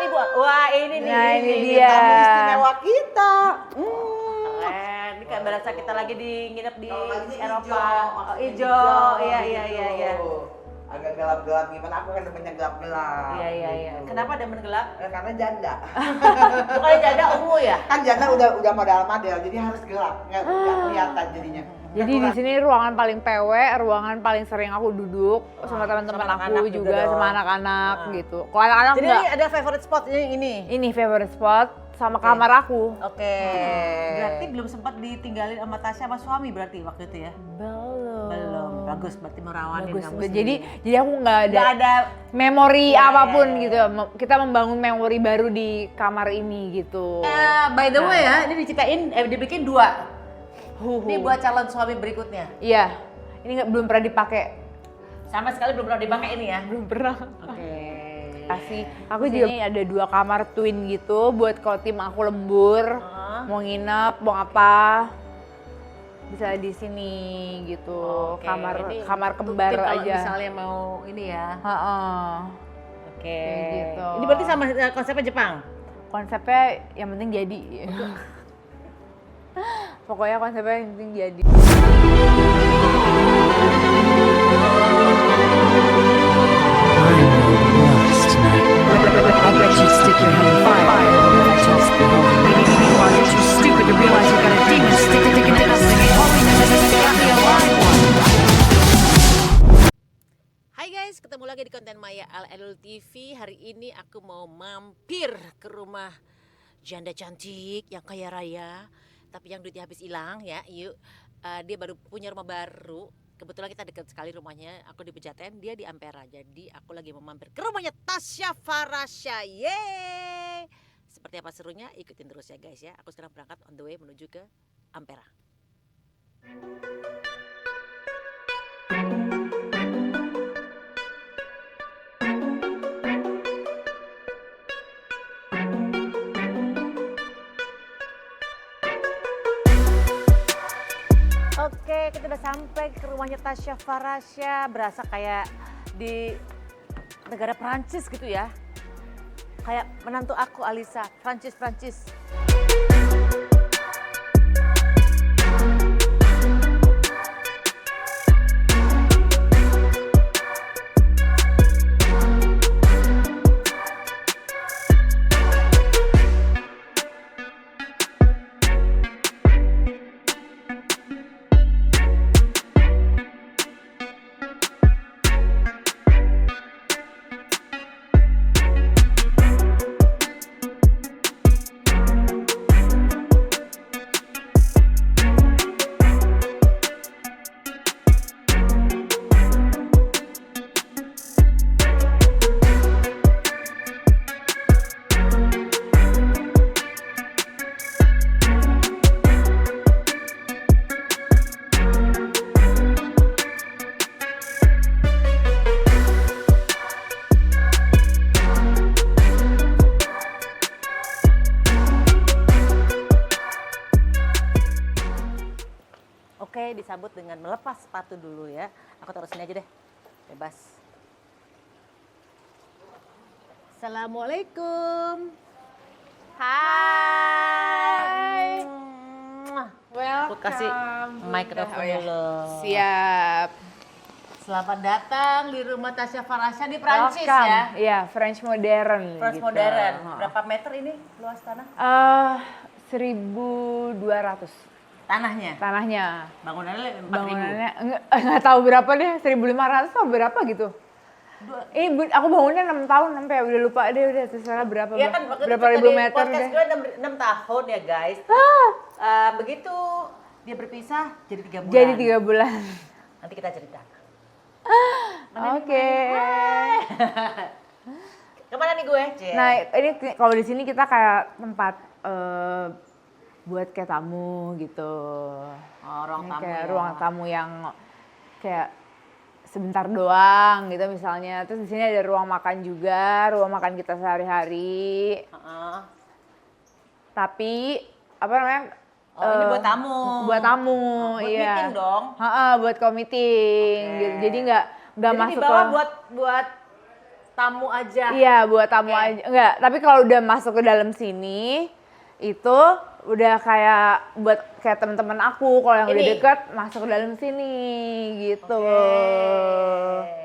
Ibu. Wah, ini nih. Nah, ini dia. Tamu istimewa kita. Keren. Ini kayak berasa kita lagi nginep di Kalau lagi Eropa. hijau. Oh, hijau. Iya. Agak gelap-gelap gimana? Aku kan demennya gelap-gelap. Iya. Gitu. Kenapa demen gelap? Karena janda. Bukannya janda ungu ya? Kan janda udah model-model, jadi harus gelap, nggak kelihatan jadinya. Jadi di sini ruangan paling PW, ruangan paling sering aku duduk sama teman-teman sama aku anak-anak juga juga sama dong. anak-anak gitu. Kalau anak-anak Jadi enggak. ini ada favorite spotnya ini. Ini favorite spot sama kamar aku. Oke. Berarti belum sempat ditinggalin sama Tasya sama suami berarti waktu itu ya? Belum. Bagus, berarti merawanin Bagus. kamu Jadi aku nggak nggak ada memori Iya, apapun iya. gitu. Kita membangun memori baru di kamar ini gitu. by the way ya, ini dibikin 2. Ini buat calon suami berikutnya. Iya. Ini belum pernah dipakai. Sama sekali belum pernah dipakai ini ya. Belum pernah. Oke. Kasih. Aku juga ada 2 kamar twin gitu buat kalau tim aku lembur, mau nginep, mau apa. Bisa di sini gitu. Oke, Kamar kembar Tim kalau aja. misalnya mau ini ya. Heeh. Oke. Kayak gitu. Ini berarti sama konsepnya Jepang. Konsepnya yang penting jadi. Pokoknya konsepnya yang penting jadi. I bet you'd stick your head in fire. Just maybe you are too stupid to realize you got a demon sticking holiness got me a live one. Hai guys, ketemu lagi di konten Maya LL TV. Hari ini aku mau mampir ke rumah janda cantik yang kaya raya, tapi yang duitnya habis hilang ya. Yuk, dia baru punya rumah baru. Kebetulan kita dekat sekali rumahnya. Aku di Pejaten, dia di Ampera. Jadi aku lagi mau mampir ke rumahnya Tasya Farasya. Yeay! Seperti apa serunya? Ikutin terus ya guys ya. Aku sekarang berangkat on the way menuju ke Ampera. Oke, kita udah sampai ke rumahnya Tasya Farasya. Berasa kayak di negara Prancis gitu ya. Kayak menantu aku Alisa, Prancis. Oke, disambut dengan melepas sepatu dulu ya. Aku taruh sini aja deh, bebas. Assalamualaikum. Hai. Welcome. Aku kasih mikrofon dulu. Siap. Selamat datang di rumah Tasya Farasya di Prancis Welcome. ya. Iya, French modern. French gitu. modern. Berapa meter ini luas tanah? 1.200 Tanahnya. Bangunannya 4.000. Bangunannya nggak tahu berapa deh, 1.500 atau berapa gitu. Ini aku bangunnya 6 tahun sampai udah lupa deh, udah terserah berapa. Iya kan, waktu berapa itu ribu tadi meter podcast deh. gue 6 tahun ya guys. Begitu dia berpisah jadi 3 bulan. Jadi 3 bulan. Nanti kita cerita. Oke. Kemana nih gue? Nah, ini kalau di sini kita kayak tempat buat kayak tamu gitu. ruang Ini tamu kayak ya. ruang tamu yang kayak sebentar doang gitu misalnya. Terus di sini ada ruang makan juga, ruang makan kita sehari-hari. Tapi apa namanya? Ini buat tamu. Buat tamu, Buat iya. meeting dong. Buat meeting Oke. gitu. Jadi nggak Jadi masuk dibawa ke buat tamu aja. Iya, buat tamu Oke. aja. Enggak, tapi kalau udah masuk ke dalam sini itu udah kayak buat kayak teman-teman aku kalau yang udah Ini? deket masuk ke dalam sini gitu. Oke.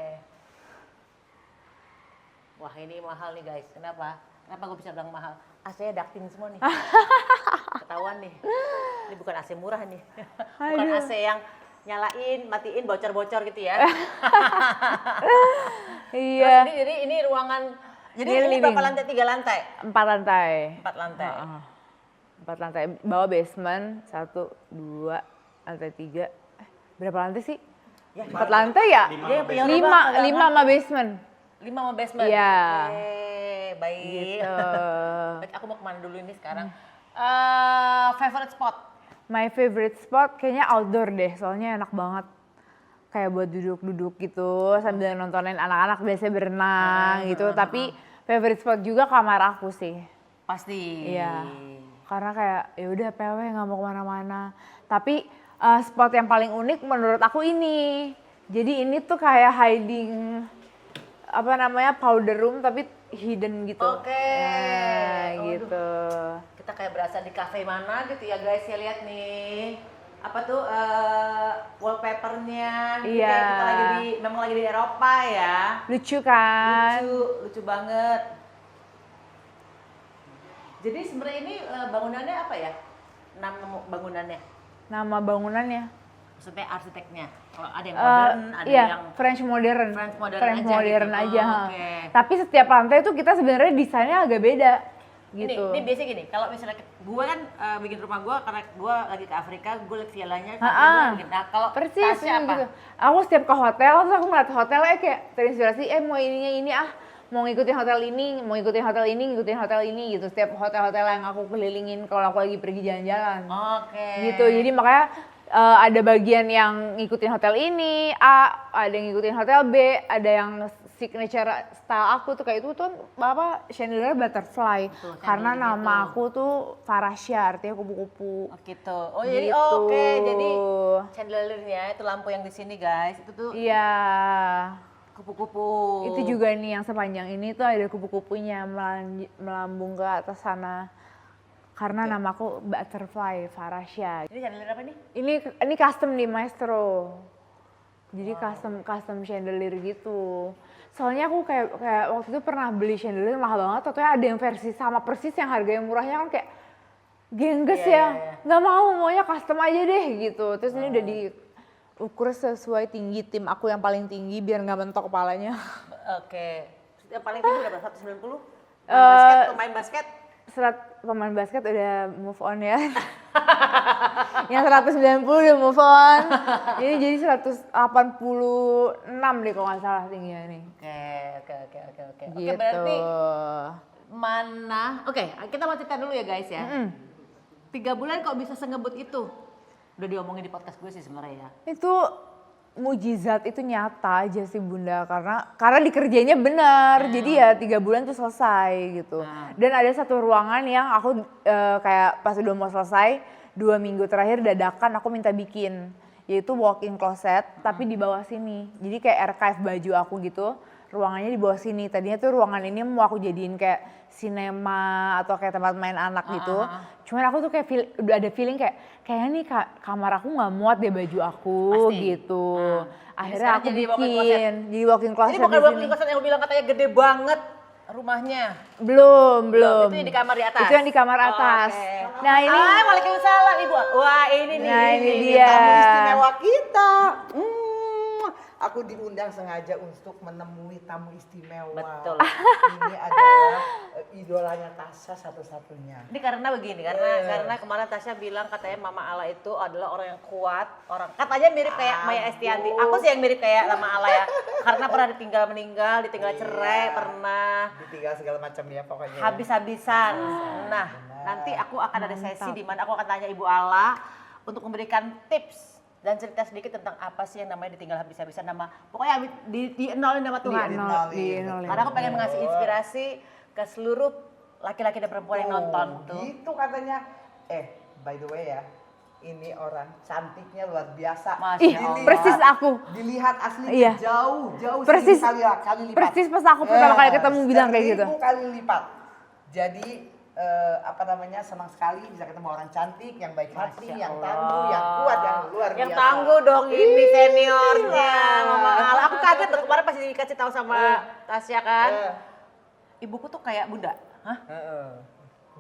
Wah ini mahal nih guys, kenapa? Kenapa gue bisa bilang mahal? AC-nya ducting semua nih. Ketahuan nih, ini bukan AC murah nih. Bukan Aduh. AC yang nyalain, matiin, bocor-bocor gitu ya. Iya, Terus ini ruangan, jadi Ini ini living. berapa lantai? 3 lantai? 4 lantai. 4 lantai. Heeh. 4 lantai, bawah basement, 1, 2, lantai 3. Berapa lantai sih? Ya, 4 lantai ya? Dia yang punya 5 rumah, sama basement. 5 sama basement? Iya. Oke, baik. Gitu. Baik, aku mau kemana dulu ini sekarang? Favorite spot? My favorite spot kayaknya outdoor deh, soalnya enak banget. Kayak buat duduk-duduk gitu sambil nontonin anak-anak biasanya berenang gitu. Tapi favorite spot juga kamar aku sih. Pasti. Iya. Karena kayak ya udah PW nggak mau kemana-mana. Tapi spot yang paling unik menurut aku ini. Jadi ini tuh kayak hiding apa namanya powder room tapi hidden gitu. Oke. Nah, Waduh. gitu. Kita kayak berasa di cafe mana gitu ya guys, ya lihat nih. Apa tuh wallpapernya? Gitu Iya. kayak kita memang lagi di Eropa ya. Lucu kan? Lucu banget. Jadi sebenarnya ini bangunannya apa ya? Nama bangunannya? Nama bangunannya. Maksudnya arsiteknya? Kalau ada yang Eh, modern, ada iya, yang French modern. French modern French aja modern gitu. aja, Oh, ha. oke. Tapi setiap lantai tuh kita sebenarnya desainnya agak beda gitu. Ini biasanya gini, kalau misalnya gue kan bikin rumah gue karena gue lagi ke Afrika, gue liat villanya, bikin. Nah kalau Persis Tasya apa? gitu. Aku setiap ke hotel, terus aku ngeliat hotelnya kayak terinspirasi, mau ininya ini mau ngikutin hotel ini, mau ngikutin hotel ini, ngikutin hotel ini gitu. Setiap hotel-hotel yang aku kelilingin kalau aku lagi pergi jalan-jalan. Oke. Gitu, jadi makanya ada bagian yang ngikutin hotel ini, ada yang ngikutin hotel B, ada yang signature style aku tuh kayak itu tuh chandelier butterfly. Betul, Karena chandelier nama gitu. aku tuh Farasya, artinya kupu-kupu. Oh gitu. Oh jadi Gitu. oke. Jadi chandeliernya itu lampu yang di sini guys, itu tuh Iya. kupu-kupu. Itu juga nih yang sepanjang ini tuh ada kupu-kupunya melambung ke atas sana. Karena namaku Butterfly Farasya. Ini chandelier apa nih? Ini custom di Maestro. Jadi custom chandelier gitu. Soalnya aku kayak waktu itu pernah beli chandelier mahal banget, atau ada yang versi sama persis yang harganya murahnya kan kayak gengges Iya, ya. iya. Nggak mau, maunya custom aja deh gitu. Terus ini udah diukur sesuai tinggi tim aku yang paling tinggi biar nggak mentok kepalanya. Oke. Yang paling tinggi berapa? 190? Pemain basket? Pemain basket udah move on ya. Yang 190 udah move on. Ini jadi 186 deh kalau nggak salah tingginya nih. Oke. Oke Gitu. berarti mana? Oke, kita mau cerita dulu ya guys ya. 3 bulan kok bisa sengebut itu? Udah diomongin di podcast gue sih sebenarnya ya. Itu mujizat, itu nyata aja sih Bunda, karena dikerjainnya benar. Jadi ya 3 bulan tuh selesai gitu. Dan ada satu ruangan yang aku kayak pas udah mau selesai 2 minggu terakhir dadakan aku minta bikin, yaitu walk-in closet tapi di bawah sini. Jadi kayak archive baju aku gitu. Ruangannya di bawah sini. Tadinya tuh ruangan ini mau aku jadiin kayak sinema atau kayak tempat main anak gitu. Cuman aku tuh kayak udah ada feeling kayaknya nih kamar aku nggak muat deh baju aku. Pasti. Gitu. Akhirnya sekarang aku jadi walk-in bikin jadi walk-in closet Ini bukan di walk-in sini. closet yang lu bilang katanya gede banget rumahnya. Belum. Itu yang di kamar di atas. Itu yang di kamar atas. Oke. Nah ini Waalaikumsalam Ibu. Wah, ini nih. Nah, ini dia. Tamu istimewa kita. Aku diundang sengaja untuk menemui tamu istimewa. Betul. Ini adalah idolanya Tasya satu-satunya. Ini karena begini, karena kemarin Tasya bilang katanya Mama Ala itu adalah orang yang kuat, katanya mirip kayak Maya Estianty. Aku sih yang mirip kayak Mama Ala ya, karena pernah ditinggal meninggal, ditinggal cerai, pernah Ditinggal segala macam ya pokoknya. habis-habisan. Nah, nanti aku akan ada sesi di mana aku akan tanya Ibu Ala untuk memberikan tips dan cerita sedikit tentang apa sih yang namanya ditinggal habis-habisan, pokoknya dienolin nama Tuhan. Dienolin. Karena aku pengen mengasih inspirasi ke seluruh laki-laki dan perempuan yang nonton tuh. Gitu katanya. By the way ya, ini orang cantiknya luar biasa. Masya Ih, Allah. persis aku. Dilihat aslinya Iya. jauh Persis- kali lipat. Persis pas aku pertama kali ketemu bilang kayak gitu. 1000 kali lipat. Jadi senang sekali bisa ketemu orang cantik, yang baik hati, Masya yang Allah. tangguh, yang kuat, yang luar biasa. Yang tangguh dong ini seniornya. Iya. Mama Al. Aku kaget loh kemarin pas dikasih tahu sama Tasya kan. Eh. Ibuku tuh kayak bunda. Hah?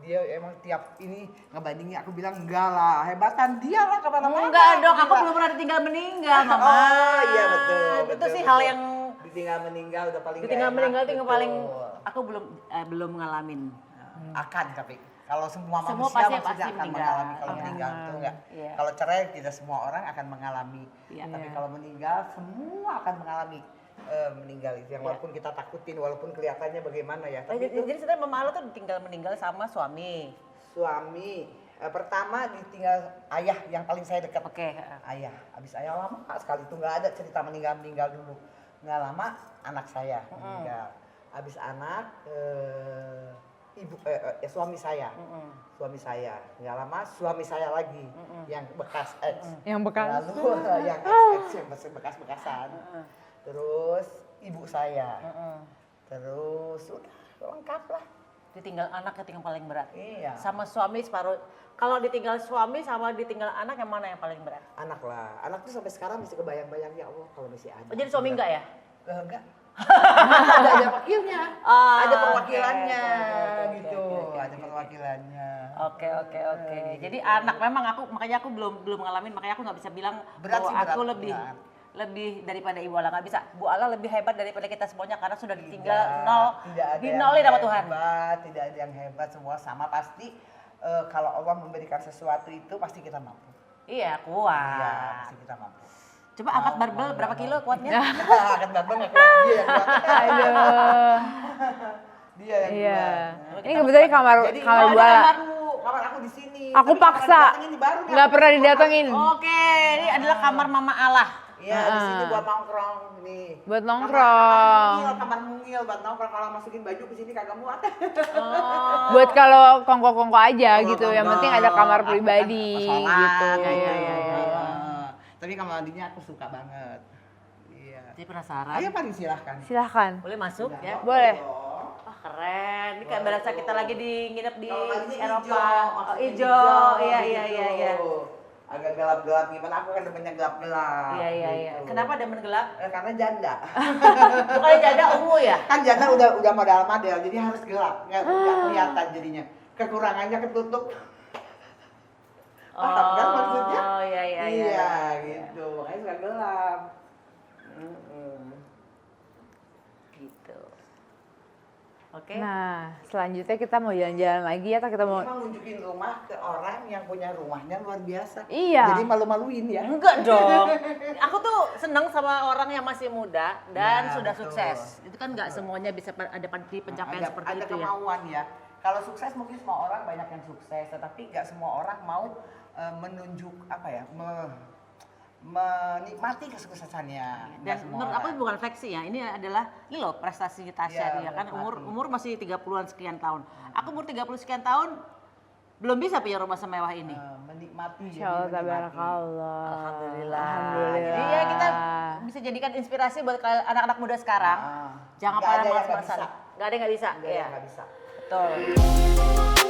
Dia emang tiap ini ngebandingin, aku bilang enggak lah, hebatan dia lah kemana-mana. Enggak dong, aku Gila. belum pernah ditinggal meninggal, Mama. Oh iya betul. Itu betul, sih betul. hal yang ditinggal meninggal udah paling ditinggal nggak meninggal enak, tinggal betul. paling aku belum ngalamin. Akan tapi kalau semua Semua manusia pasti maksudnya akan meninggal. mengalami kalau Akan. meninggal itu enggak. Iya. Kalau cerai tidak semua orang akan mengalami. Iya. Tapi Iya. kalau meninggal semua akan mengalami meninggal itu yang walaupun kita takutin walaupun kelihatannya bagaimana ya. Tapi itu Jadi sebenarnya Mama Al tuh ditinggal meninggal sama suami. suami pertama ditinggal ayah yang paling saya dekat. Oke. Ayah, habis ayah lama sekali itu nggak ada cerita meninggal dulu. Nggak lama anak saya meninggal. Habis anak suami saya. Suami saya. Nggak lama suami saya lagi yang bekas ex. Yang bekas. Lalu yang ex yang bekas-bekasan. Terus ibu saya. Terus udah lengkap lah. Ditinggal anak yang paling berat. Iya. Sama suami separuh. Kalau ditinggal suami sama ditinggal anak yang mana yang paling berat? Anak lah. Anak tuh sampai sekarang masih kebayang-bayang ya Allah kalau masih ada. Oh, jadi suami enggak ya? Enggak. ada wakilnya. Oh, Ada perwakilannya oke, gitu. oke. Ada perwakilannya. Oke. Jadi anak memang makanya aku belum ngalamin, makanya aku nggak bisa bilang Berat bahwa sih, berat. aku lebih daripada Ibu Ala, nggak bisa. Bu Ala lebih hebat daripada kita semuanya karena sudah ditinggal nol, Tidak ada dinolin sama Tuhan. hebat, tidak ada yang hebat, semua sama pasti. Kalau Allah memberikan sesuatu itu pasti kita mampu. Iya, kuat. Iya, pasti kita mampu. Coba angkat barbel berapa kilo kuatnya? Angkat barbel nggak kuat, dia yang kuat. Aduh. Dia yang Iya. kuat. Ini kebetulan kamar Jadi, kamar ada gua. kamar aku di sini. Aku Tapi paksa. kamar didatengin baru nih, Nggak aku pernah keluar. didatengin. Oke, ini adalah kamar Mama Allah. Iya, di sini buat nongkrong nih. Buat nongkrong. Kamar mungil buat nongkrong, kalau masukin baju ke sini kagak muat. Buat kalau kongko-kongko aja Kalau gitu. Yang nongkrong, penting ada kamar aku kan pribadi sholat, gitu. Iya. Tapi kamar mandinya aku suka banget. Iya. Jadi penasaran. Ayo paling silahkan. Silahkan. Boleh masuk ya? Boleh. Wah keren, ini kayak berasa kita lagi nginep di Kalau mandinya Eropa. hijau, Oh, hijau, iya. gitu. Agak gelap-gelap gimana? Aku kan demennya gelap-gelap. Iya. gitu. Kenapa demen gelap? Karena janda. Bukannya janda ungu ya? Kan janda udah model-model, jadi harus gelap, nggak kelihatan jadinya. Kekurangannya ketutup. Paham kan maksudnya? Oh, iya. Iya, gitu. Makanya suka gelap. Gitu. Oke. Nah, selanjutnya kita mau jalan-jalan lagi ya, atau kita mau Emang nunjukin rumah ke orang yang punya rumahnya luar biasa. Iya. Jadi malu-maluin ya. Enggak dong. Aku tuh seneng sama orang yang masih muda dan Ya, sudah betul. sukses. Itu kan nggak semuanya bisa ada di pencapaian seperti ada itu ya. kemauan ya. Kalau sukses mungkin semua orang banyak yang sukses, tetapi nggak semua orang mau menunjuk apa ya, menikmati kesuksesannya. Nggak Dan semua menurut aku orang. bukan fleksi ya. Ini adalah ini loh prestasi Tasya Iya, dia kan menikmati. umur masih 30-an sekian tahun. Aku umur 30 sekian tahun belum bisa punya rumah semewah ini. Menikmati. Insya Allah, tabarakallah. Alhamdulillah. Alhamdulillah. Jadi ya kita bisa jadikan inspirasi buat anak-anak muda sekarang. Jangan Nggak ada pernah yang nggak malas-malasan. bisa. Nggak ada yang nggak bisa. Nggak ada Iya. yang nggak bisa. Betul.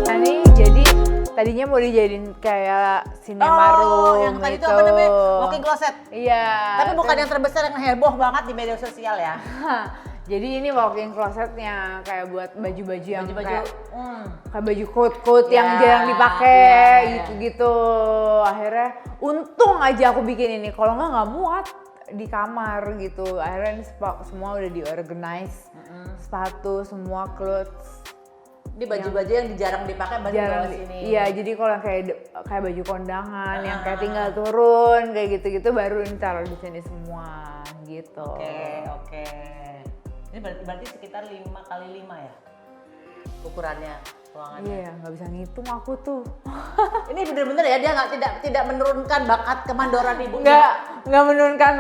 Nah, ini jadi tadinya mau dijadiin kayak cinema room yang tadi itu gitu. apa namanya? Walking closet. Iya. Tapi bukan yang terbesar yang heboh banget di media sosial ya. Jadi ini walking closetnya kayak buat baju-baju yang Baju-baju. kayak baju coat yang Ya, jarang dipakai ya. gitu-gitu. Akhirnya untung aja aku bikin ini. Kalau nggak muat di kamar gitu. Akhirnya ini semua udah diorganize. Sepatu, semua clothes. Ini baju-baju yang jarang dipakai baju bawah sini. Iya, jadi kalau yang kayak baju kondangan yang kayak tinggal turun kayak gitu-gitu baru ini taruh di sini semua gitu. Oke. Ini berarti sekitar 5 kali 5 ya ukurannya. ruangannya. Iya, nggak bisa ngitung aku tuh. Ini bener-bener ya dia tidak menurunkan bakat kemandoran ibunya. Nggak menurunkan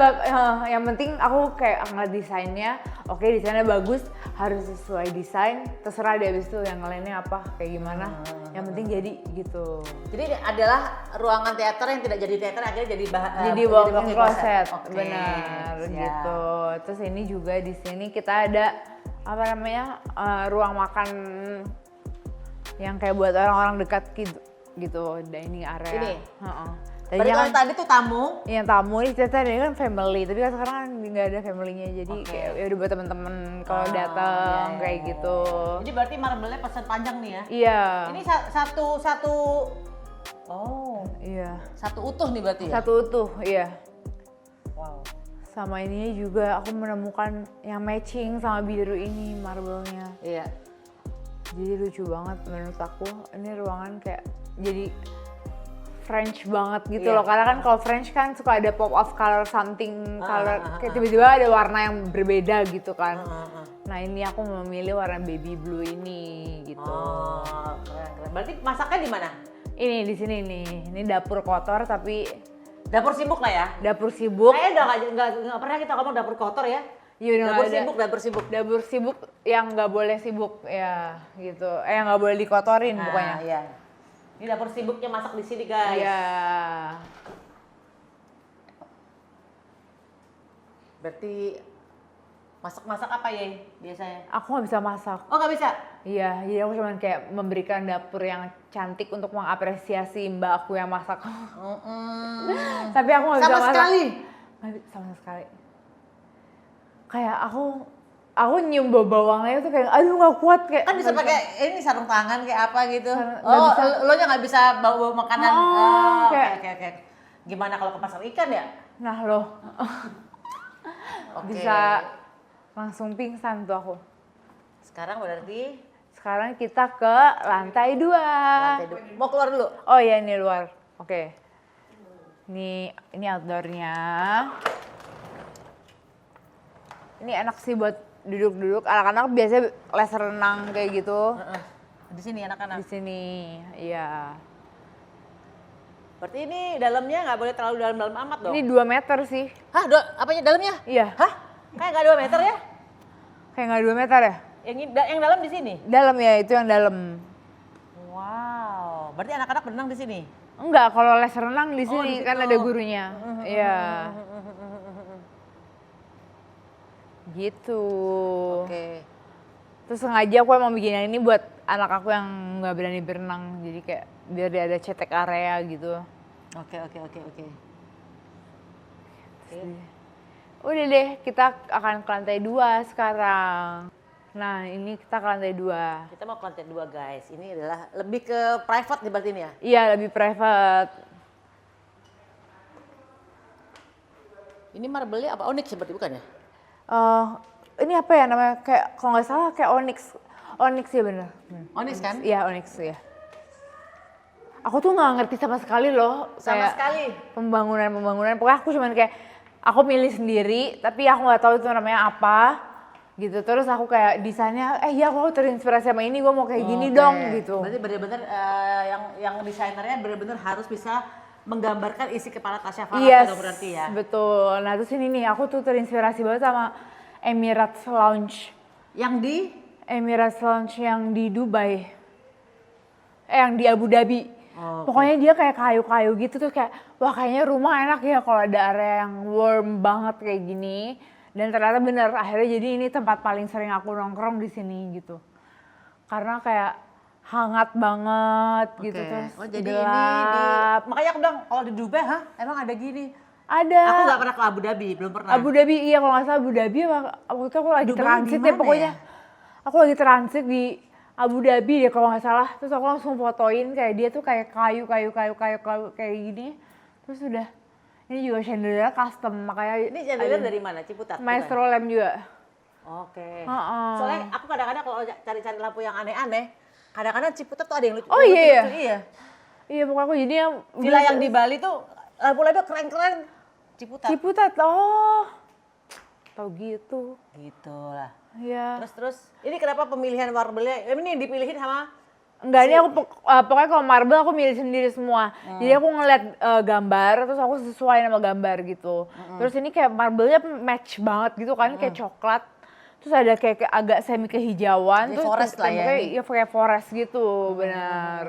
yang penting aku kayak ngeliat desainnya, oke desainnya bagus, harus sesuai desain, terserah deh abis itu yang lainnya apa, kayak gimana, yang penting jadi gitu. Jadi ini adalah ruangan teater yang tidak jadi teater akhirnya jadi Jadi walk-in closet, Oke, benar siap. gitu. Terus ini juga di sini kita ada apa namanya ruang makan yang kayak buat orang-orang dekat gitu, dining area. Ini? Heeh. Berarti kalau tadi tuh tamu. Yang tamu ini ternyata ini kan family, tapi kan sekarang kan nggak ada familynya, jadi Oke. kayak ya udah buat temen-temen kalau datang iya, kayak iya, gitu. Jadi berarti marble-nya pesan panjang nih ya. Iya. Ini Iya. satu utuh nih berarti ya. Satu utuh, iya. Wow. Sama ininya juga aku menemukan yang matching sama biru ini marble-nya. Iya. Jadi lucu banget menurut aku. Ini ruangan kayak jadi French banget gitu Iya. loh. Karena kan kalau French kan suka ada pop of color something color, kayak ah. tiba-tiba ada warna yang berbeda gitu kan. Nah ini aku memilih warna baby blue ini gitu. Oh, keren. Berarti masaknya di mana? Ini di sini nih. Ini dapur kotor tapi Dapur sibuk lah ya. dapur sibuk. Kayaknya nggak pernah kita ngomong dapur kotor ya. Iya udah Dapur nggak ada. sibuk, dapur sibuk. Dapur sibuk yang nggak boleh sibuk ya gitu. Yang nggak boleh dikotorin pokoknya. Iya. Ini dapur sibuknya masak di sini guys. Iya. Berarti masak-masak apa ya biasanya? Aku nggak bisa masak. Oh nggak bisa? Iya, jadi aku cuman kayak memberikan dapur yang cantik untuk mengapresiasi mbak aku yang masak. Tapi aku nggak bisa Sama masak. sekali? Sama sekali. Kayak aku nyium bau bawangnya tuh kayak aduh nggak kuat kayak. Kan bisa pakai ini sarung tangan kayak apa gitu. Nggak bisa. Lo nya nggak bisa bawa makanan. kayak- Oke. Gimana kalau ke pasar ikan ya? Nah loh, Oke. bisa langsung pingsan tuh aku. Sekarang berarti Sekarang kita ke lantai 2. lantai dua. Mau keluar dulu? Oh iya ini luar. Oke. Ini outdoornya. Ini enak sih buat duduk-duduk. Anak-anak biasanya les renang kayak gitu. Di sini anak-anak. Di sini, iya. Berarti ini dalamnya nggak boleh terlalu dalam-dalam amat dong? Ini 2 meter sih. Hah? Apanya dalamnya? Iya. Hah? Kayak nggak 2 meter ya? Kayak nggak 2 meter ya? Yang dalam di sini? Dalam ya, itu yang dalam. Wow. Berarti anak-anak berenang di sini? Enggak, kalau les renang di sini di kan situ. ada gurunya. Iya. Gitu. Oke. Terus sengaja aku emang bikin yang ini buat anak aku yang nggak berani berenang. Jadi kayak biar dia ada cetek area gitu. Oke. Udah deh, kita akan ke lantai 2 sekarang. Nah, ini kita ke lantai 2. Kita mau ke lantai 2 guys. Ini adalah lebih ke private nih berarti ini ya? Iya, lebih private. Ini marble-nya apa? Onyx seperti bukan ya? Ini apa ya namanya? Kayak kalau nggak salah kayak onyx. Onyx ya bener. Onyx kan? Iya, onyx ya. Aku tuh nggak ngerti sama sekali loh. Sama kayak sekali. Pembangunan. Pokoknya aku cuman kayak aku milih sendiri, tapi aku nggak tahu itu namanya apa. Gitu. Terus aku kayak desainnya, ya aku terinspirasi sama ini, gue mau kayak gini Oke. dong gitu. Berarti benar-benar yang desainernya benar-benar harus bisa menggambarkan isi kepala Tasya Farah Yes, dong berarti ya. betul. Nah terus ini nih, aku tuh terinspirasi banget sama Emirates Lounge. Yang di Emirates Lounge yang di Dubai. Yang di Abu Dhabi. Oh, Pokoknya dia kayak kayu-kayu gitu tuh kayak, wah kayaknya rumah enak ya kalau ada area yang warm banget kayak gini. Dan ternyata bener, akhirnya jadi ini tempat paling sering aku nongkrong di sini gitu. Karena kayak hangat banget gitu, terus Oh jadi gelap. makanya aku bilang kalau di Dubai, emang ada gini? Ada. Aku nggak pernah ke Abu Dhabi, belum pernah. Abu Dhabi, iya kalau nggak salah Abu Dhabi, waktu itu aku lagi Dubai transit ya gimana pokoknya. ya? Aku lagi transit di Abu Dhabi deh kalau nggak salah. Terus aku langsung fotoin kayak dia tuh kayak kayu kayak gini. Terus udah, ini juga chandelier custom, makanya Ini chandelier dari mana? Ciputat? Maestro lamp juga. Oke. Heeh. Soalnya aku kadang-kadang kalau cari-cari lampu yang aneh-aneh, kadang-kadang Ciputat tuh ada yang lucu. Oh, yang iya, lucu-lucu, iya. Iya. Iya pokoknya aku jadi yang Villa yang di Bali tuh lampu-lampu keren-keren Ciputat. Ciputat, oh tau gitu. Gitu lah. Iya. Terus ini kenapa pemilihan marble-nya? Ini yang dipilihin sama Enggak, ini aku pokoknya kalau marble aku milih sendiri semua. Jadi aku ngeliat gambar, terus aku sesuai nama gambar gitu. Terus ini kayak marble-nya match banget gitu kan, kayak coklat. Terus ada kayak agak semi kehijauan. Jadi Terus forest lah ya temboknya ini. ya kayak forest gitu, benar.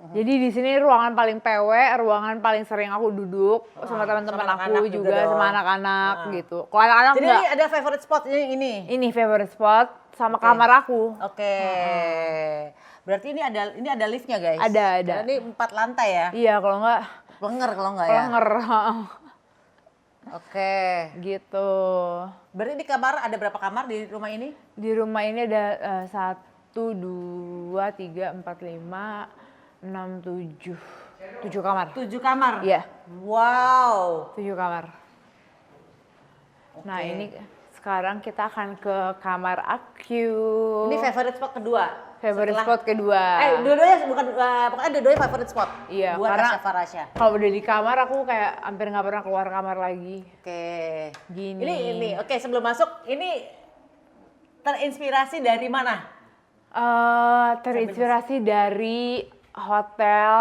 Jadi di sini ruangan paling PW, ruangan paling sering aku duduk sama teman-teman sama aku anak-anak juga juga, dong. sama anak-anak gitu. Kalau anak-anak Jadi enggak, ini ada favorite spot ini. ini favorite spot sama kamar aku. Oke. Berarti ini ada liftnya guys. Ada. Karena ini 4 lantai ya. Iya, kalau enggak Lenger kalau enggak ya. lenger. Oke. Gitu. Berarti di kamar ada berapa kamar di rumah ini? Di rumah ini ada 1, 2, 3, 4, 5, 6, 7. 7 kamar. 7 kamar. Iya, Wow. 7 kamar. Nah, ini sekarang kita akan ke kamar aku. Ini favorite spot kedua. Favorite Setelah- spot kedua. dua-duanya bukan pokoknya dua-duanya favorite spot. Iya, buat karena Asya Farasya. kalau udah di kamar aku kayak hampir nggak pernah keluar kamar lagi. Oke. Gini. Ini oke sebelum masuk ini terinspirasi dari mana? Terinspirasi dari hotel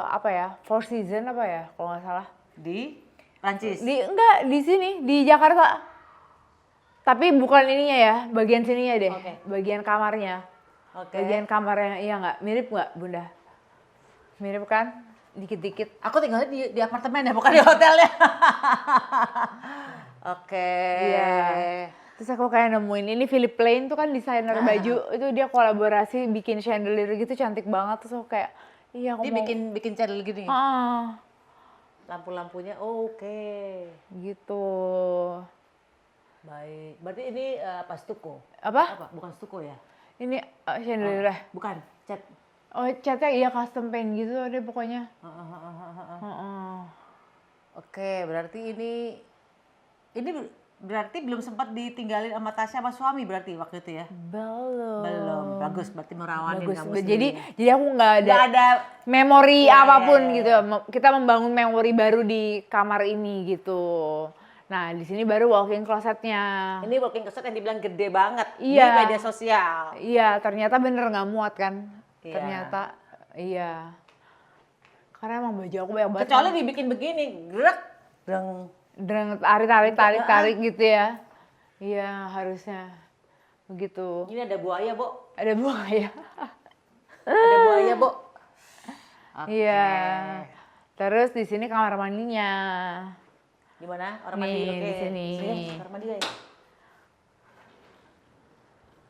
apa ya, Four Seasons apa ya kalau nggak salah. Di Prancis. Enggak, di sini, di Jakarta. Tapi bukan ininya ya, bagian sininya deh. Oke. Bagian kamarnya. Oke. Bagian kamarnya, iya nggak? Mirip nggak, Bunda? Mirip kan? Dikit-dikit. Aku tinggalnya di apartemen ya, bukan di hotel ya. Oke. Iya. Terus aku kayak nemuin, ini Philip Plain tuh kan desainer baju. Itu dia kolaborasi bikin chandelier gitu, cantik banget. Terus aku kayak, iya aku Dia mau. bikin channel gini. Ah, Lampu-lampunya oke. gitu. Baik. Berarti ini apa stuko? Apa? Bukan stuko ya? Ini chandelier. Bukan, cat. Oh, catnya iya custom paint gitu deh pokoknya. Heeh. Oke, berarti ini berarti belum sempat ditinggalin sama Tasya sama suami berarti waktu itu ya? Belum. Bagus, berarti merawanin Bagus. kamu Jadi aku nggak ada, Nggak ada memori Iya, apapun iya, gitu. Kita membangun memori baru di kamar ini gitu. Nah, di sini baru walk-in closetnya. ini walking closet yang dibilang gede banget di Iya. media sosial. Iya, ternyata bener nggak muat kan? Iya. Ternyata, iya. Karena emang baju aku banyak banget. Kecuali dibikin begini, gerak, deng. Tarik gitu ya. Iya, harusnya begitu. Ini ada buaya, Bo. Ada buaya. Ada buaya, Bo. Oke. Iya. Terus di sini kamar mandinya. Di mana? Orang mandi. Nih, Oke. di sini. Kamar mandi guys.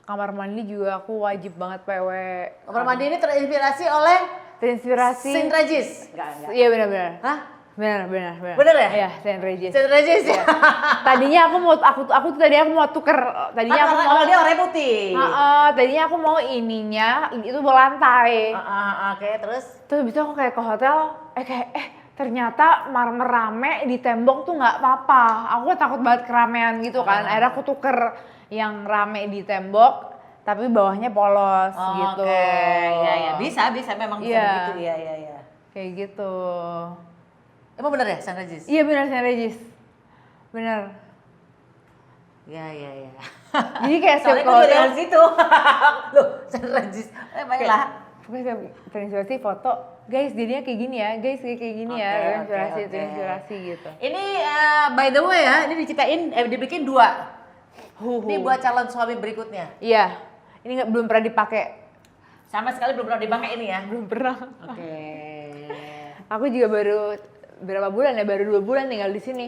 Kamar mandi juga aku wajib banget PW. Kamar mandi ini terinspirasi oleh Terinspirasi. Saint Regis. Enggak. Iya benar-benar. Hah? Benar. Bener ya? Iya, Saint Regis. Saint Regis ya? Tadinya aku mau tuker. Tadinya aku mau dia orang putih. tadinya aku mau ininya itu berlantai. Oke, terus? Terus habis itu aku kayak ke hotel, ternyata marmer rame di tembok tuh nggak apa-apa. Aku takut banget keramaian gitu kan. Akhirnya aku tuker yang rame di tembok, tapi bawahnya polos gitu. Oke, iya. Bisa memang bisa Iya. begitu. Iya. Kayak gitu. Emang bener ya Saint Regis? Iya benar Saint Regis. Benar. Iya. Jadi kayak Soalnya setiap aku ke juga hotel, dari situ. Loh, Saint Regis. Baiklah. pokoknya setiap terinspirasi foto, guys jadinya kayak gini ya, guys kayak gini ya, Oke. terinspirasi gitu. Ini by the way ya, ini diciptain, dibikin 2. Ini buat calon suami berikutnya. Iya, ini belum pernah dipakai. Sama sekali belum pernah dipakai ini ya. Belum pernah. Oke. Aku juga baru berapa bulan ya, baru 2 bulan tinggal di sini.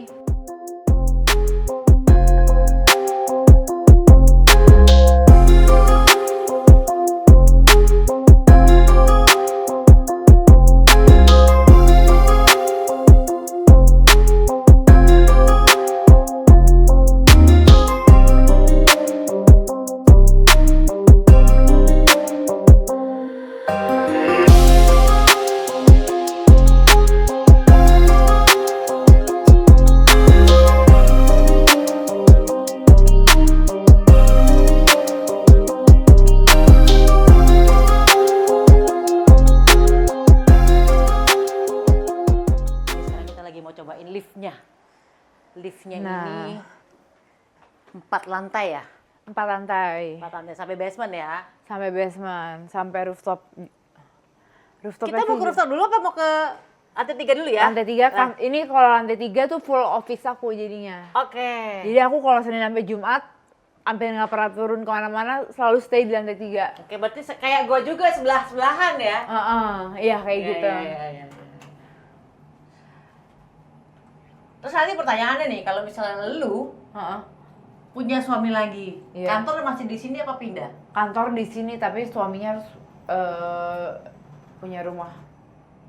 Sekarang kita lagi mau cobain liftnya. Liftnya Nah. ini 4 lantai ya. 4 lantai. 4 lantai sampai basement ya. Sampai basement, sampai rooftop. Kita mau ke rooftop dulu apa mau ke lantai 3 dulu ya? Lantai 3 kan, ini kalau lantai 3 tuh full office aku jadinya. Oke. Jadi aku kalau Senin sampai Jumat, hampir nggak pernah turun kemana-mana, selalu stay di lantai 3. Oke, berarti kayak gua juga sebelah-sebelahan ya? Iya kayak Iya, gitu. iya. Terus nanti pertanyaannya nih, kalau misalnya lu punya suami lagi, Iya. kantor masih di sini apa pindah? Kantor di sini tapi suaminya harus punya rumah.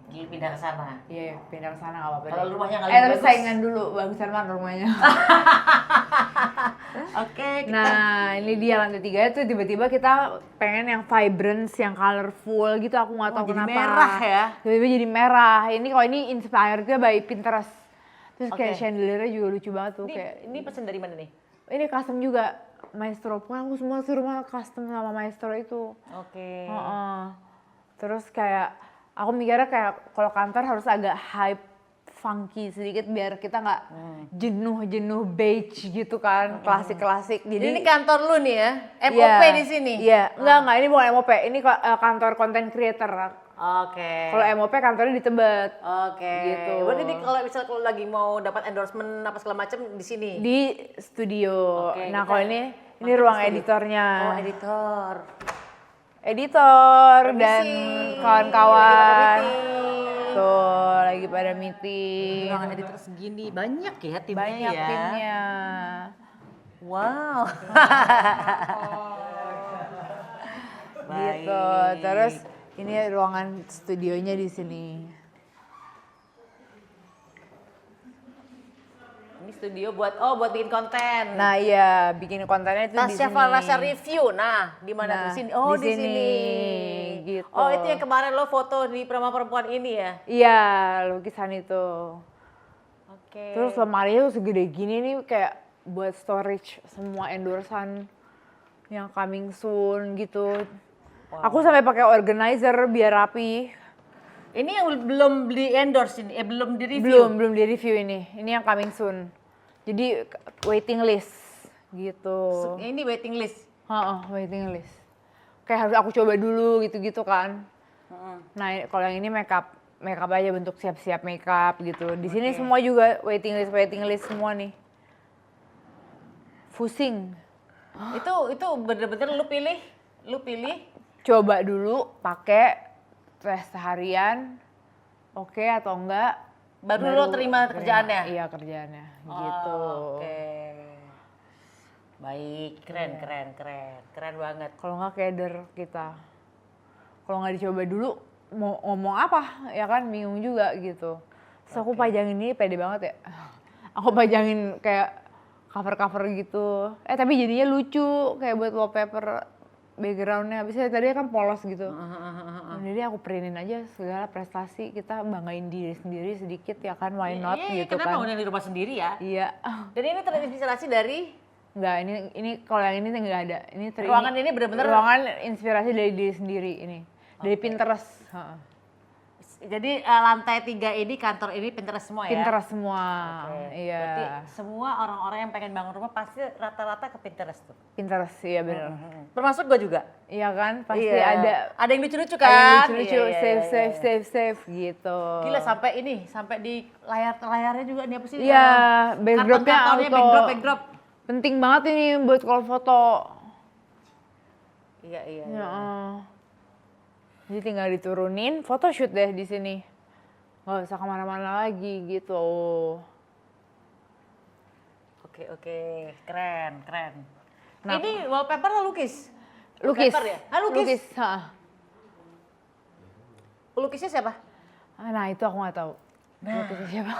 Jadi pindah ke sana. Iya, pindah ke sana nggak apa-apa. Kalau deh. rumahnya nggak tapi lebih bagus? saingan dulu, bagusan mana rumahnya. Oke, kita Nah, ini dia lantai 3 itu tiba-tiba kita pengen yang vibrant, yang colorful gitu. Aku nggak tahu jadi kenapa. merah ya? Tiba-tiba jadi merah. Ini kalau ini inspired by Pinterest. Terus kayak Oke. chandelier-nya juga lucu banget tuh. ini, Kayak ini pesen dari mana nih? ini custom juga, Maestro. Pokoknya aku semua sih rumah custom sama Maestro itu. Oke. Heeh. Terus kayak aku mikirnya kayak kalau kantor harus agak hype, funky sedikit biar kita nggak jenuh beige gitu kan, klasik-klasik. Jadi ini kantor lu nih ya? MOP Iya, di sini? Iya, enggak, ini bukan MOP, ini kantor content creator. Oke. Kalau MOP kantornya di Tebet. Oke. Gitu. Berarti ini kalau misalnya kalau lagi mau dapat endorsement apa segala macam di sini? Di studio. Oke, Nah, kita kalau ini mampir ruang ke studio. editornya. Oh, editor. Editor dan Permisi. kawan-kawan. Lagi pada meeting. Tuh, lagi pada meeting. Ruangan editor segini banyak ya timnya Banyak ya. timnya. Wow. Gitu. Terus ini ruangan studionya di sini. Ini studio buat bikin konten. Nah, iya, bikin kontennya itu di Tasya sini. Farasa review. Nah, di mana Nah, tuh sini? Oh, di di sini. sini. Gitu. Oh, itu yang kemarin lo foto di perempuan ini ya? Iya, lukisan itu. Oke. Terus lemarinya tuh segede gini nih kayak buat storage semua endorsan yang coming soon gitu. Aku sampai pakai organizer biar rapi. Ini yang belum di endorse ini, belum di review. Belum di review ini. Ini yang coming soon. Jadi waiting list gitu. Ini waiting list. Waiting list. Kayak harus aku coba dulu gitu-gitu kan. Nah, kalau yang ini makeup aja bentuk siap-siap makeup gitu. Di sini semua juga waiting list semua nih. Pusing. Itu bener-bener lu pilih. Coba dulu pakai tes harian, oke atau enggak. Baru lo terima kerjaannya? Iya, kerjaannya gitu. Oke. Baik, keren banget. Kalau enggak keder kita. Kalau nggak dicoba dulu mau ngomong apa ya kan bingung juga gitu. Terus aku pajangin ini pede banget ya. Aku pajangin kayak cover-cover gitu. Tapi jadinya lucu kayak buat wallpaper backgroundnya. Habisnya tadi kan polos gitu. Jadi aku printin aja segala prestasi, kita banggain diri sendiri sedikit ya kan, why not Iya, gitu kenapa kan. udah di rumah sendiri ya? Iya. Dan ini terinspirasi dari Enggak, ini kalau yang ini enggak ada. Ini ruangan ini bener-bener. ruangan inspirasi dari diri sendiri ini. Dari Pinterest. Jadi lantai 3 ini kantor ini Pinterest semua ya? Pinterest semua. Oke. Iya. Berarti semua orang-orang yang pengen bangun rumah pasti rata-rata ke Pinterest tuh. Pinterest, iya benar. Termasuk gue juga. Iya kan, pasti Iya. ada yang lucu-lucu ada yang kan? lucu-lucu, Iya. save gitu. Gila sampai di layarnya juga nih apa sih? Iya, backdropnya Karton-kartonnya, auto. backdrop. Penting banget ini buat kalau foto. Iya. Ya. Jadi tinggal diturunin, photoshoot deh di sini. Nggak usah kemana-mana lagi gitu. Oke, keren. Nah. Ini wallpaper lo lukis? Lukis. Wallpaper ya? Lukis. Lukisnya siapa? Nah itu aku nggak tahu. Lukisnya siapa?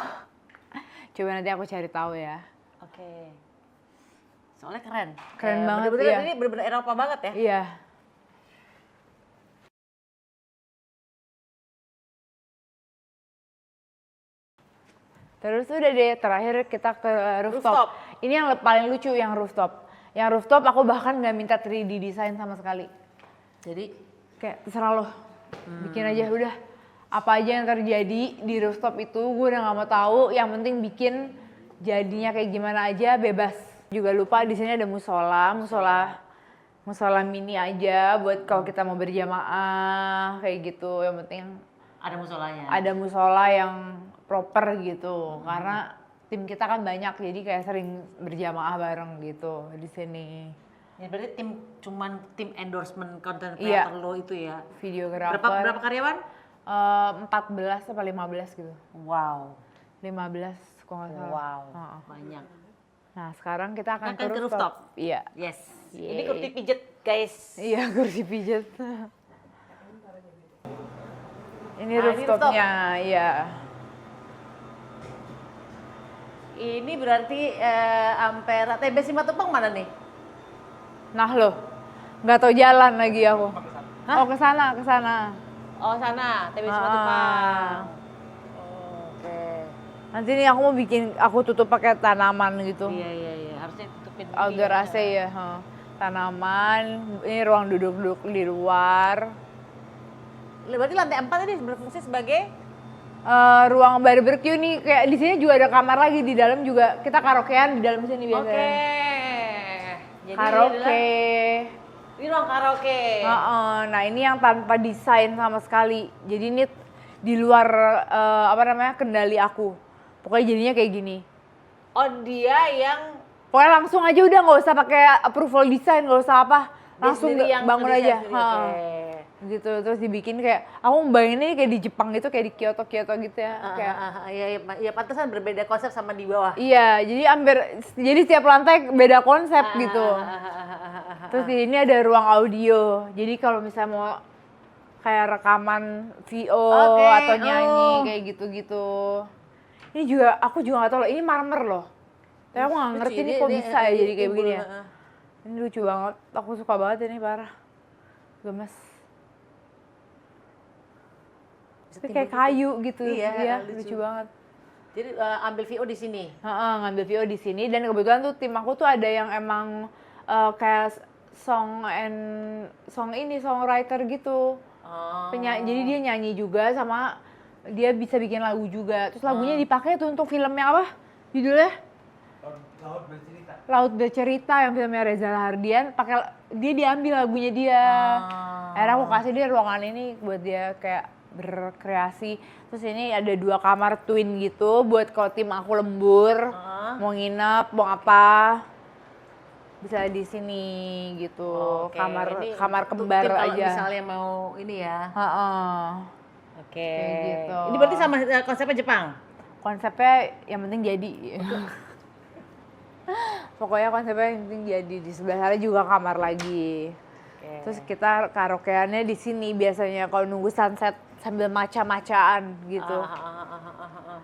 Coba nanti aku cari tahu ya. Oke. Soalnya keren. Keren banget, bener-bener, iya. Ini bener-bener Eropa banget ya. Iya. Terus udah deh, terakhir kita ke rooftop. Ini yang paling lucu yang rooftop. Yang rooftop aku bahkan nggak minta 3D design sama sekali. Jadi Kayak terserah lo, bikin aja udah. Apa aja yang terjadi di rooftop itu gue udah nggak mau tahu. Yang penting bikin jadinya kayak gimana aja bebas. Juga lupa di sini ada musola mini aja buat kalau kita mau berjamaah kayak gitu. Yang penting Ada musolanya. ada musola yang proper gitu. Karena tim kita kan banyak jadi kayak sering berjamaah bareng gitu di sini. Ya, berarti cuman tim endorsement content Iya. creator lo itu ya. Videografer. Berapa karyawan? 14 atau 15 gitu. Wow. 15 kalau nggak salah. Wow. Heeh. Banyak. Nah sekarang kita akan Akan ke rooftop. Iya. Yes. Yeay. Ini kursi pijet, guys. Iya kursi pijat. Ini Ah, ini rooftopnya, iya. Ini berarti Ampera TB Simatupang mana nih? Nah loh, nggak tahu jalan lagi aku. Hah? Oh ke sana. Oh sana, TB Ah. Simatupang. Oke. Nanti nih aku tutup pakai tanaman gitu. Iya. Harusnya tutupin. Outdoor AC ya. Tanaman, ini ruang duduk di luar. Berarti lantai 4 tadi berfungsi sebagai Ruang barbecue nih, kayak di sini juga ada kamar lagi, di dalam juga kita karaokean di dalam sini biasanya. Oke. Jadi Karaoke. Ini ruang karaoke. Nah ini yang tanpa desain sama sekali. Jadi ini di luar kendali aku. Pokoknya jadinya kayak gini. Oh dia yang Pokoknya langsung aja udah nggak usah pakai approval desain, nggak usah apa. dia Langsung sendiri yang bangun ngedesain aja. sendiri. Oke. Gitu terus dibikin kayak aku bayangin ini kayak di Jepang gitu, kayak di Kyoto gitu ya. Kayak Ya pantesan berbeda konsep sama di bawah. iya, jadi setiap lantai beda konsep gitu. Terus di ini ada ruang audio. Jadi kalau misalnya mau kayak rekaman VO Oke, atau nyanyi oh. kayak gitu-gitu. Ini juga aku juga nggak tahu loh, ini marmer loh. Tapi aku nggak ngerti ini kok bisa ya jadi kayak begini ya. Ini lucu banget, aku suka banget ini parah. Gemes. Tapi kayak kayu gitu, Iya, lucu lucu. banget. Jadi ambil VO di sini. Ngambil VO di sini dan kebetulan tuh tim aku tuh ada yang emang kayak songwriter gitu. Oh. Jadi dia nyanyi juga sama dia bisa bikin lagu juga. Terus lagunya dipakai tuh untuk filmnya apa? Judulnya? Laut Bercerita yang filmnya Reza Rahardian. Dia diambil lagunya dia. Akhirnya aku kasih dia ruangan ini buat dia kayak berkreasi. Terus ini ada 2 kamar twin gitu buat kalau tim aku lembur, mau nginep, mau apa. Bisa di sini gitu. Oke, Kamar untuk kembar tim kalau aja. misalnya mau ini ya. Oke. Kayak gitu. Ini berarti sama konsepnya Jepang. Konsepnya yang penting jadi. Pokoknya konsepnya yang penting jadi. Di sebelah sana juga kamar lagi. Oke. Terus kita karaokeannya di sini biasanya kalau nunggu sunset sambil maca-macaan gitu.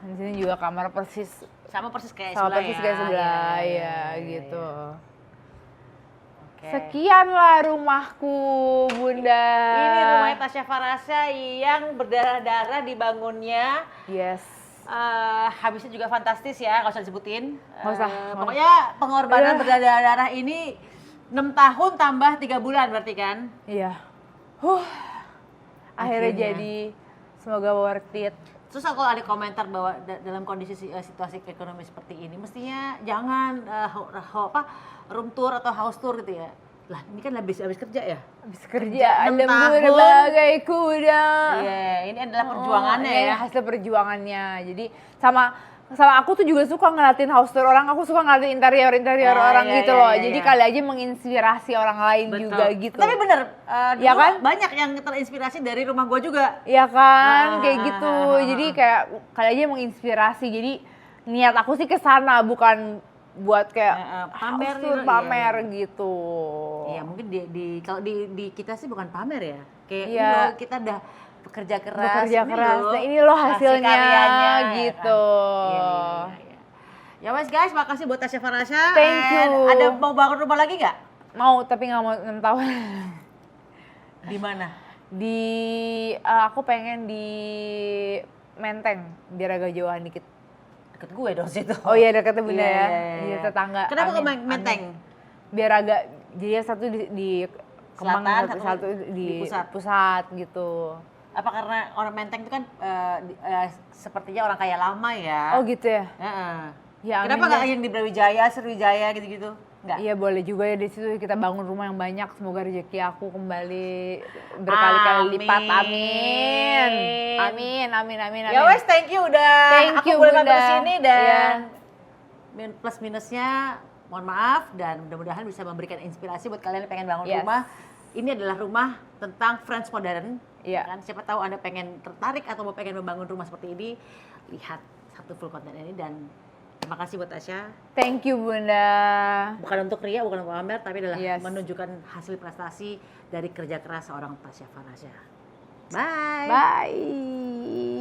Di sini juga kamar persis Sama persis kayak sama sebelah persis ya. kayak sebelah Iya, ya gitu. Oke. Sekianlah rumahku, Bunda. Ini rumahnya Tasya Farasya yang berdarah-darah dibangunnya. Yes. Habisnya juga fantastis ya, nggak usah disebutin. Nggak usah. Pokoknya pengorbanan berdarah-darah ini 6 tahun tambah 3 bulan berarti kan? Iya. Akhirnya jadi semoga worth it. Terus kalau ada komentar bahwa dalam kondisi situasi ekonomi seperti ini, mestinya jangan room tour atau house tour gitu ya. Lah ini kan habis kerja ya? Habis kerja, 6 lembur tahun. bagai kuda. Iya, ini adalah perjuangannya Ini ya. hasil perjuangannya. Jadi sama aku tuh juga suka ngeliatin house tour orang, aku suka ngeliatin interior orang iya, gitu iya, loh. iya, Jadi iya. kali aja menginspirasi orang lain juga gitu. Tapi bener, Ya dulu kan? banyak yang terinspirasi dari rumah gua juga. Iya kan, kayak gitu. Jadi kayak kali aja menginspirasi. Jadi niat aku sih ke sana bukan buat kayak Pamer house tour, gitu, pamer gitu. Iya mungkin kalau di kita sih bukan pamer ya. Kayak ini Iya. loh, kita udah bekerja keras. Bekerja ini keras. loh Nah, ini loh hasil hasilnya karyanya, gitu. Ya, kan? Iya. Ya wes guys, makasih buat Tasya Farasya. Thank you. Ada mau bangun rumah lagi nggak? Mau tapi nggak mau 6 tahun. Di mana? Aku pengen di Menteng biar agak jauhan dikit. Deket gue dong situ. Oh iya deketnya Bunda Iya, ya. iya, Di iya. tetangga. Kenapa ke Amin, Menteng? amin. Biar agak jadi satu di Kemang, Selatan, satu di pusat. pusat gitu. Apa karena orang Menteng itu kan sepertinya orang kaya lama ya? Oh gitu ya. Heeh. Ya, Kenapa amin nggak deh. yang di Brawijaya, Sriwijaya gitu-gitu? Nggak. Iya boleh juga ya di situ kita bangun rumah yang banyak. Semoga rezeki aku kembali berkali-kali lipat. Amin. Amin, amin, amin, amin. Ya wes, thank you udah Thank aku you, boleh mampir Bunda. sini dan Iya. plus minusnya mohon maaf dan mudah-mudahan bisa memberikan inspirasi buat kalian yang pengen bangun Yes. rumah. Ini adalah rumah tentang French modern. Iya. Kan siapa tahu Anda pengen tertarik atau mau pengen membangun rumah seperti ini, lihat satu full konten ini dan terima kasih buat Tasya. Thank you Bunda. Bukan untuk Ria, bukan untuk Amer, tapi adalah Yes. menunjukkan hasil prestasi dari kerja keras seorang Tasya Farasya. Bye. Bye.